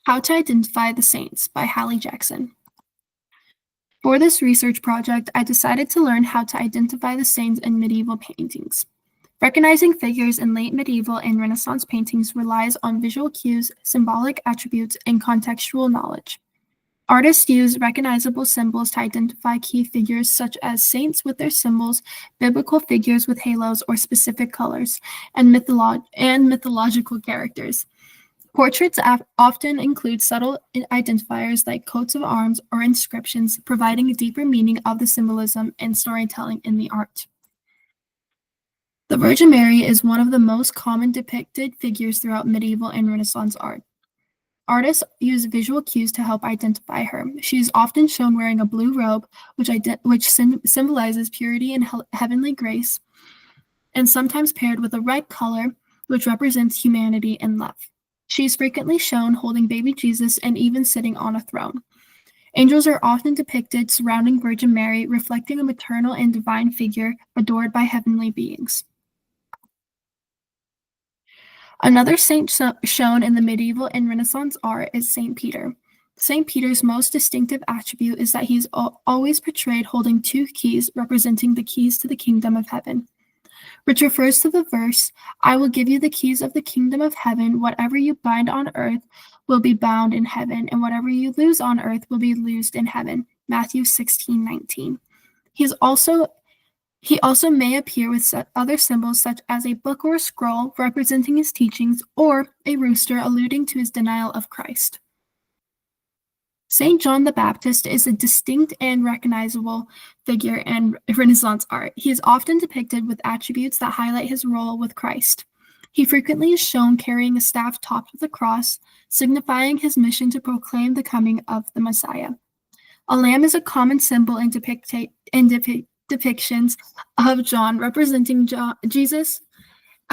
How to Identify the Saints by Hali Jackson. For this research project, I decided to learn how to identify the saints in medieval paintings. Recognizing figures in late medieval and Renaissance paintings relies on visual cues, symbolic attributes, and contextual knowledge. Artists use recognizable symbols to identify key figures such as saints with their symbols, biblical figures with halos or specific colors, and mythological characters. Portraits often include subtle identifiers like coats of arms or inscriptions, providing a deeper meaning of the symbolism and storytelling in the art. The Virgin Mary is one of the most common depicted figures throughout medieval and Renaissance art. Artists use visual cues to help identify her. She is often shown wearing a blue robe, which symbolizes purity and heavenly grace, and sometimes paired with a red color, which represents humanity and love. She is frequently shown holding baby Jesus and even sitting on a throne. Angels are often depicted surrounding Virgin Mary, reflecting a maternal and divine figure adored by heavenly beings. Another saint shown in the medieval and Renaissance art is Saint Peter. Saint Peter's most distinctive attribute is that he's always portrayed holding two keys, representing the keys to the kingdom of heaven, which refers to the verse, "I will give you the keys of the kingdom of heaven. Whatever you bind on earth will be bound in heaven, and whatever you loose on earth will be loosed in heaven." Matthew 16:19. He also may appear with other symbols such as a book or a scroll representing his teachings, or a rooster alluding to his denial of Christ. Saint John the Baptist is a distinct and recognizable figure in Renaissance art. He is often depicted with attributes that highlight his role with Christ. He frequently is shown carrying a staff topped with a cross, signifying his mission to proclaim the coming of the Messiah. A lamb is a common symbol in depictions of John, representing Jesus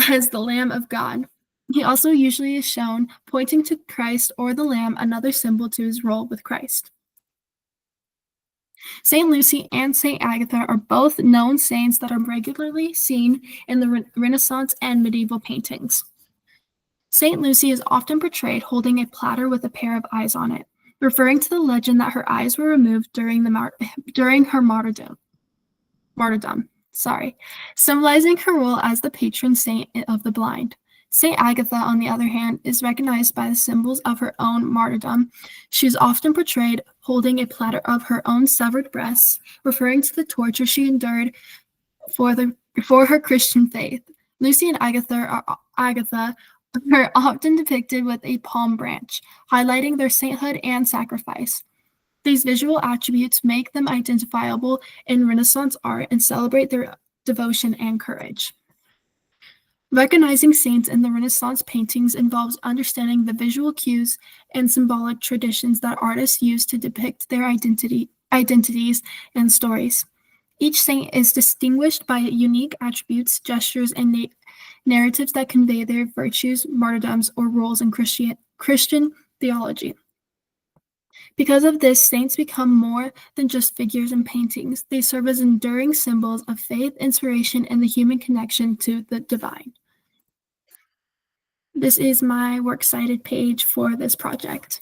as the Lamb of God. He also usually is shown pointing to Christ or the Lamb, another symbol to his role with Christ. Saint Lucy and Saint Agatha are both known saints that are regularly seen in the Renaissance and medieval paintings. Saint Lucy is often portrayed holding a platter with a pair of eyes on it, referring to the legend that her eyes were removed during her martyrdom, symbolizing her role as the patron saint of the blind. Saint Agatha, on the other hand, is recognized by the symbols of her own martyrdom. She is often portrayed holding a platter of her own severed breasts, referring to the torture she endured for her Christian faith. Lucy and Agatha are often depicted with a palm branch, highlighting their sainthood and sacrifice. These visual attributes make them identifiable in Renaissance art and celebrate their devotion and courage. Recognizing saints in the Renaissance paintings involves understanding the visual cues and symbolic traditions that artists use to depict their identities and stories. Each saint is distinguished by unique attributes, gestures, and narratives that convey their virtues, martyrdoms, or roles in Christian theology. Because of this, saints become more than just figures in paintings. They serve as enduring symbols of faith, inspiration, and the human connection to the divine. This is my works cited page for this project.